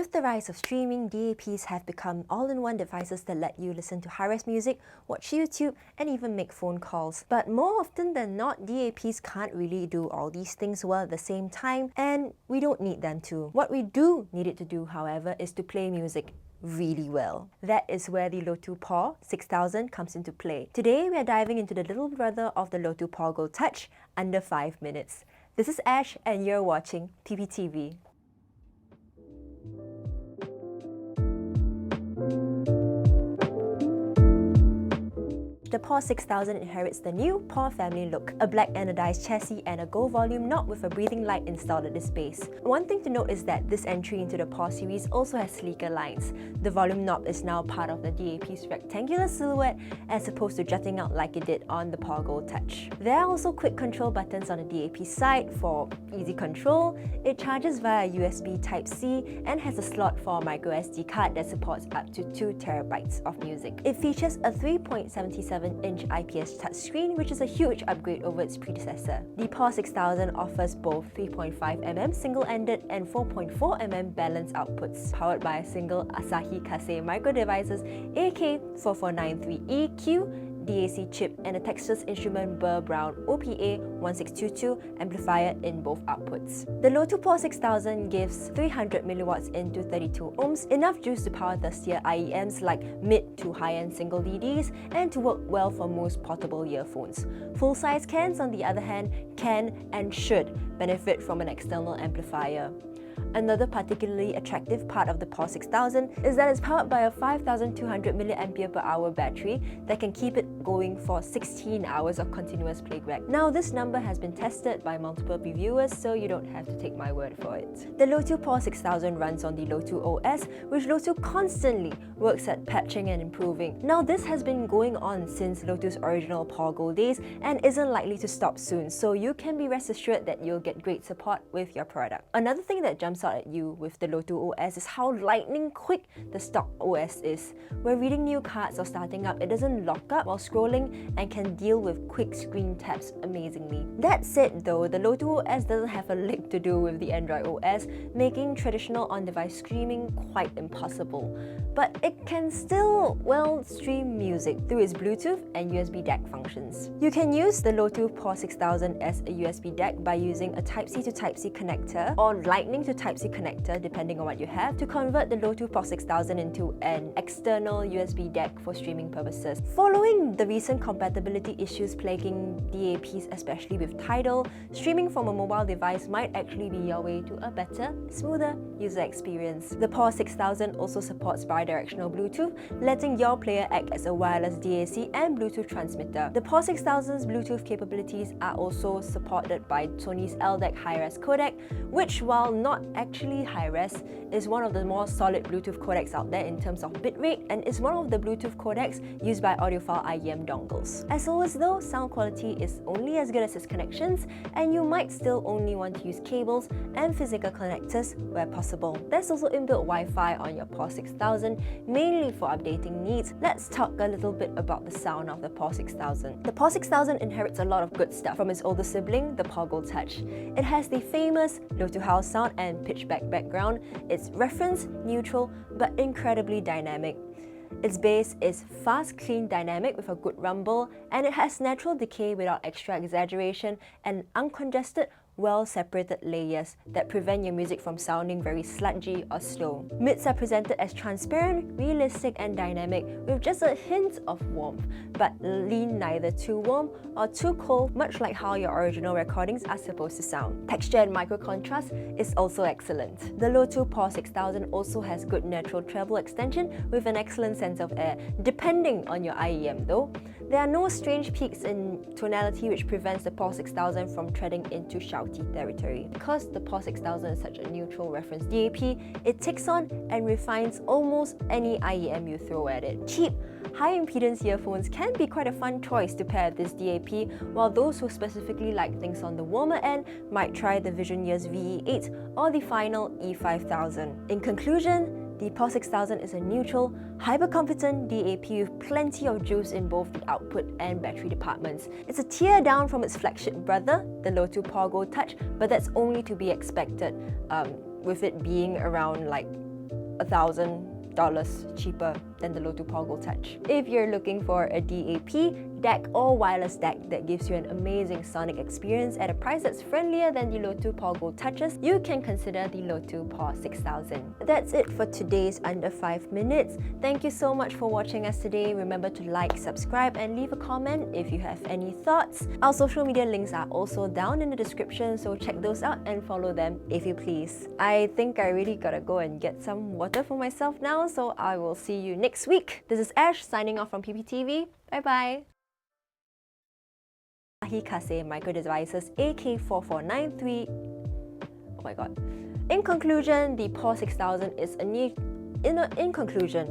With the rise of streaming, DAPs have become all-in-one devices that let you listen to high-res music, watch YouTube, and even make phone calls. But more often than not, DAPs can't really do all these things well at the same time, and we don't need them to. What we do need it to do, however, is to play music really well. That is where the Lotoo PAW 6000 comes into play. Today, we are diving into the little brother of the Lotoo PAW Go Touch under 5 minutes. This is Ash, and you're watching PPTV. The PAW 6000 inherits the new PAW family look, a black anodized chassis and a gold volume knob with a breathing light installed at this base. One thing to note is that this entry into the PAW series also has sleeker lines. The volume knob is now part of the DAP's rectangular silhouette as opposed to jutting out like it did on the PAW Go Touch. There are also quick control buttons on the DAP side for easy control. It charges via USB Type-C and has a slot for a microSD card that supports up to 2 TB of music. It features a 3.77-inch IPS touchscreen, which is a huge upgrade over its predecessor. The PAW 6000 offers both 3.5mm single-ended and 4.4mm balanced outputs, powered by a single Asahi Kasei micro devices AK4493EQ DAC chip and a Texas Instrument Burr Brown OPA 1622 amplifier in both outputs. The Lotoo PAW 6000 gives 300mW into 32 ohms, enough juice to power thirstier IEMs like mid to high-end single DDs and to work well for most portable earphones. Full-size cans, on the other hand, can and should benefit from an external amplifier. Another particularly attractive part of the PAW 6000 is that it's powered by a 5200 mAh battery that can keep it going for 16 hours of continuous playback. Now, this number has been tested by multiple reviewers, so you don't have to take my word for it. The Lotoo PAW 6000 runs on the Lotoo OS, which Lotoo constantly works at patching and improving. Now, this has been going on since Lotoo's original PAW Go days and isn't likely to stop soon, so you can be rest assured that you'll get great support with your product. Another thing that jumps out at you with the Lotoo OS is how lightning quick the stock OS is. When reading new cards or starting up, it doesn't lock up while scrolling and can deal with quick screen taps amazingly. That said though, the Lotoo OS doesn't have a lick to do with the Android OS, making traditional on-device streaming quite impossible. But it can still, well, stream music through its Bluetooth and USB DAC functions. You can use the Lotoo PAW 6000 as a USB DAC by using a Type-C to Type-C connector or Lightning to Type-C connector, depending on what you have, to convert the Lotoo PAW 6000 into an external USB DAC for streaming purposes. Following the recent compatibility issues plaguing DAPs, especially with Tidal, streaming from a mobile device might actually be your way to a better, smoother user experience. The PAW 6000 also supports bidirectional Bluetooth, letting your player act as a wireless DAC and Bluetooth transmitter. The PAW 6000's Bluetooth capabilities are also supported by Sony's LDAC high-res codec, which, while not actually high-res, is one of the more solid Bluetooth codecs out there in terms of bitrate and is one of the Bluetooth codecs used by audiophile IEM dongles. As always though, sound quality is only as good as its connections, and you might still only want to use cables and physical connectors where possible. There's also inbuilt Wi-Fi on your PAW 6000, mainly for updating needs. Let's talk a little bit about the sound of the PAW 6000. The PAW 6000 inherits a lot of good stuff from its older sibling, the PAW Go Touch. It has the famous Lotoo house sound and pitchback background. It's reference neutral but incredibly dynamic. Its bass is fast, clean, dynamic with a good rumble, and it has natural decay without extra exaggeration and uncongested, well-separated layers that prevent your music from sounding very sludgy or slow. Mids are presented as transparent, realistic and dynamic with just a hint of warmth, but lean neither too warm or too cold, much like how your original recordings are supposed to sound. Texture and micro contrast is also excellent. The Lotoo PAW 6000 also has good natural treble extension with an excellent sense of air, depending on your IEM though. There are no strange peaks in tonality which prevents the PAW 6000 from treading into shouty territory. Because the PAW 6000 is such a neutral reference DAP, it takes on and refines almost any IEM you throw at it. Cheap, high-impedance earphones can be quite a fun choice to pair with this DAP, while those who specifically like things on the warmer end might try the Vision Ears VE8 or the final E5000. In conclusion, the PAW 6000 is a neutral, hyper-competent DAP with plenty of juice in both the output and battery departments. It's a tier down from its flagship brother, the Lotoo PAW Go Touch, but that's only to be expected, with it being around like $1,000 cheaper than the Lotoo PAW Gold Touch. If you're looking for a DAP deck or wireless deck that gives you an amazing sonic experience at a price that's friendlier than the Lotoo PAW Gold Touches, you can consider the Lotoo PAW 6000. That's it for today's Under 5 Minutes. Thank you so much for watching us today. Remember to like, subscribe and leave a comment if you have any thoughts. Our social media links are also down in the description, so check those out and follow them if you please. I think I really gotta go and get some water for myself now, so I will see you next week. This is Ash signing off from PPTV. Bye bye. Kase Micro Devices AK4493. Oh my god. In conclusion, the PAW 6000 is a new... In conclusion,